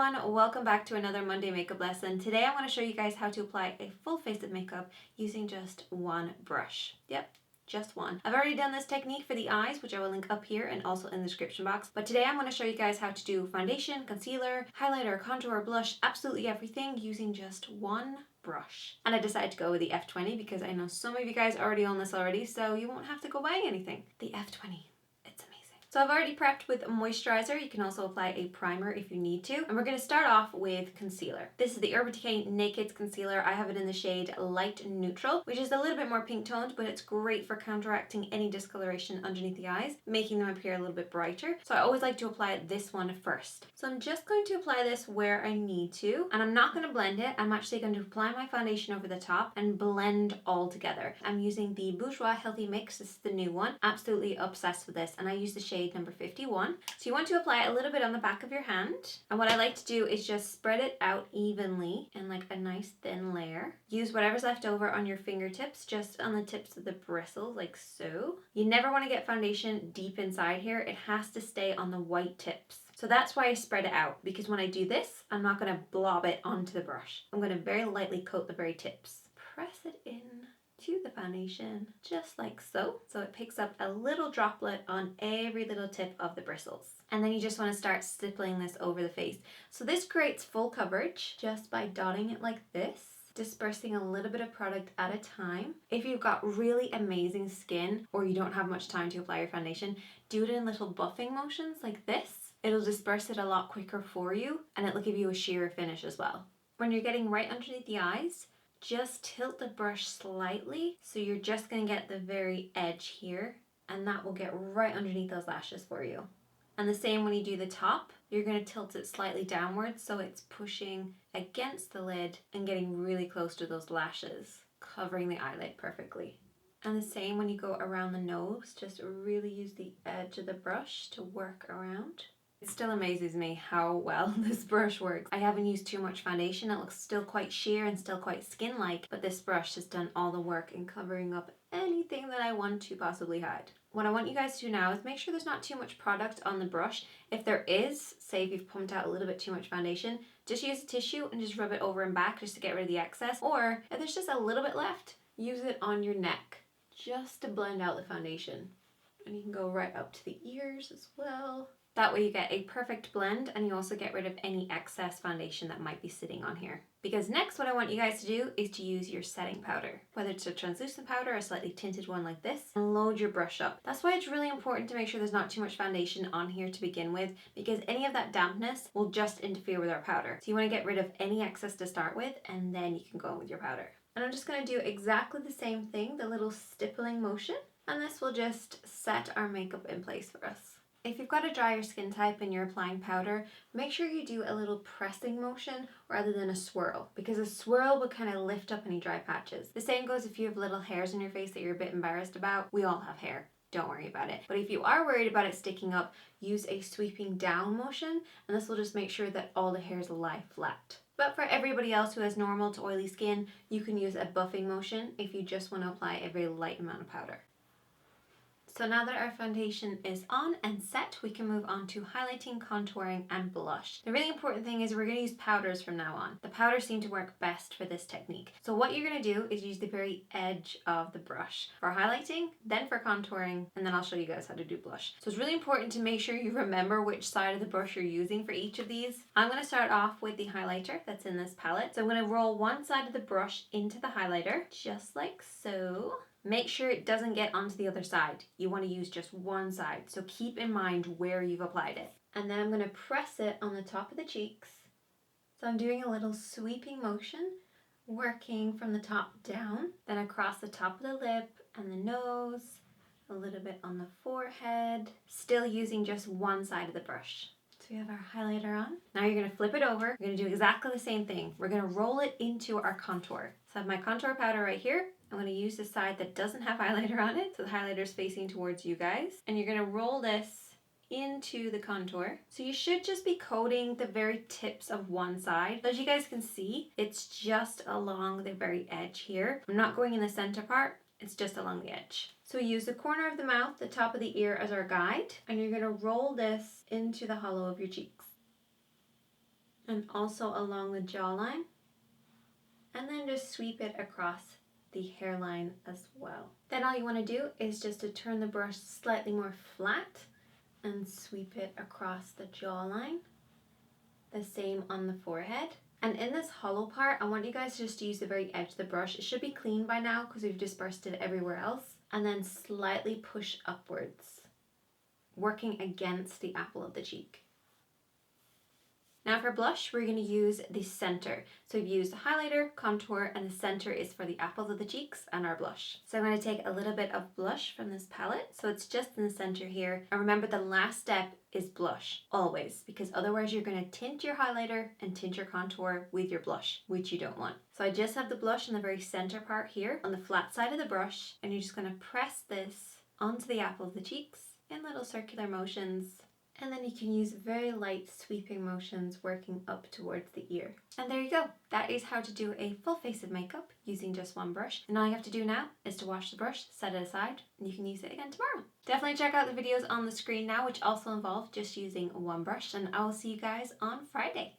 everyone, welcome back to another Monday makeup lesson. Today I want to show you guys how to apply a full face of makeup using just one brush. Yep, just one. I've already done this technique for the eyes, which I will link up here and also in the description box. But today I'm going to show you guys how to do foundation, concealer, highlighter, contour, blush, absolutely everything using just one brush. And I decided to go with the F20 because I know some of you guys already own this already, so you won't have to go buying anything. The F20. So I've already prepped with a moisturizer. You can also apply a primer if you need to. And we're going to start off with concealer. This is the Urban Decay Naked Concealer. I have it in the shade Light Neutral, which is a little bit more pink toned, but it's great for counteracting any discoloration underneath the eyes, making them appear a little bit brighter. So I always like to apply this one first. So I'm just going to apply this where I need to, and I'm not going to blend it. I'm actually going to apply my foundation over the top and blend all together. I'm using the Bourjois Healthy Mix. This is the new one. Absolutely obsessed with this, and I use the shade number 51. So you want to apply a little bit on the back of your hand, and what I like to do is just spread it out evenly in like a nice thin layer. Use whatever's left over on your fingertips, just on the tips of the bristles, like so. You never want to get foundation deep inside here. It has to stay on the white tips. So that's why I spread it out, because when I do this, I'm not going to blob it onto the brush. I'm going to very lightly coat the very tips. Press it in to the foundation, just like so. So it picks up a little droplet on every little tip of the bristles. And then you just want to start stippling this over the face. So this creates full coverage just by dotting it like this, dispersing a little bit of product at a time. If you've got really amazing skin or you don't have much time to apply your foundation, do it in little buffing motions like this. It'll disperse it a lot quicker for you, and it'll give you a sheer finish as well. When you're getting right underneath the eyes, just tilt the brush slightly, so you're just going to get the very edge here, and that will get right underneath those lashes for you. And the same when you do the top, you're going to tilt it slightly downwards so it's pushing against the lid and getting really close to those lashes, covering the eyelid perfectly. And the same when you go around the nose, just really use the edge of the brush to work around. It still amazes me how well this brush works. I haven't used too much foundation. It looks still quite sheer and still quite skin-like, but this brush has done all the work in covering up anything that I want to possibly hide. What I want you guys to do now is make sure there's not too much product on the brush. If there is, say if you've pumped out a little bit too much foundation, just use a tissue and just rub it over and back just to get rid of the excess. Or if there's just a little bit left, use it on your neck just to blend out the foundation. And you can go right up to the ears as well. That way you get a perfect blend, and you also get rid of any excess foundation that might be sitting on here. Because next what I want you guys to do is to use your setting powder. Whether it's a translucent powder or a slightly tinted one like this, and load your brush up. That's why it's really important to make sure there's not too much foundation on here to begin with, because any of that dampness will just interfere with our powder. So you want to get rid of any excess to start with, and then you can go in with your powder. And I'm just going to do exactly the same thing, the little stippling motion, and this will just set our makeup in place for us. If you've got a drier skin type and you're applying powder, make sure you do a little pressing motion rather than a swirl, because a swirl will kind of lift up any dry patches. The same goes if you have little hairs on your face that you're a bit embarrassed about. We all have hair. Don't worry about it. But if you are worried about it sticking up, use a sweeping down motion, and this will just make sure that all the hairs lie flat. But for everybody else who has normal to oily skin, you can use a buffing motion if you just want to apply a very light amount of powder. So now that our foundation is on and set, we can move on to highlighting, contouring, and blush. The really important thing is we're going to use powders from now on. The powders seem to work best for this technique. So what you're going to do is use the very edge of the brush for highlighting, then for contouring, and then I'll show you guys how to do blush. So it's really important to make sure you remember which side of the brush you're using for each of these. I'm going to start off with the highlighter that's in this palette. So I'm going to roll one side of the brush into the highlighter, just like so. Make sure it doesn't get onto the other side. You want to use just one side, so keep in mind where you've applied it. And then I'm going to press it on the top of the cheeks. So I'm doing a little sweeping motion, working from the top down, then across the top of the lip and the nose, a little bit on the forehead, still using just one side of the brush. So we have our highlighter on. Now you're going to flip it over. We're going to do exactly the same thing. We're going to roll it into our contour. So I have my contour powder right here. I'm going to use the side that doesn't have highlighter on it, so the highlighter is facing towards you guys. And you're going to roll this into the contour. So you should just be coating the very tips of one side. As you guys can see, it's just along the very edge here. I'm not going in the center part, it's just along the edge. So we use the corner of the mouth, the top of the ear as our guide, and you're going to roll this into the hollow of your cheeks. and also along the jawline. And then just sweep it across the hairline as well. Then all you want to do is just to turn the brush slightly more flat and sweep it across the jawline. The same on the forehead. And in this hollow part, I want you guys just to use the very edge of the brush. It should be clean by now because we've dispersed it everywhere else. And then slightly push upwards, working against the apple of the cheek. Now for blush, we're going to use the center. So we've used the highlighter, contour, and the center is for the apples of the cheeks and our blush. So I'm going to take a little bit of blush from this palette. So it's just in the center here. And remember, the last step is blush, always, because otherwise you're going to tint your highlighter and tint your contour with your blush, which you don't want. So I just have the blush in the very center part here on the flat side of the brush, and you're just going to press this onto the apple of the cheeks in little circular motions. And then you can use very light sweeping motions working up towards the ear. And there you go. That is how to do a full face of makeup using just one brush. And all you have to do now is to wash the brush, set it aside, and you can use it again tomorrow. Definitely check out the videos on the screen now, which also involve just using one brush. And I will see you guys on Friday.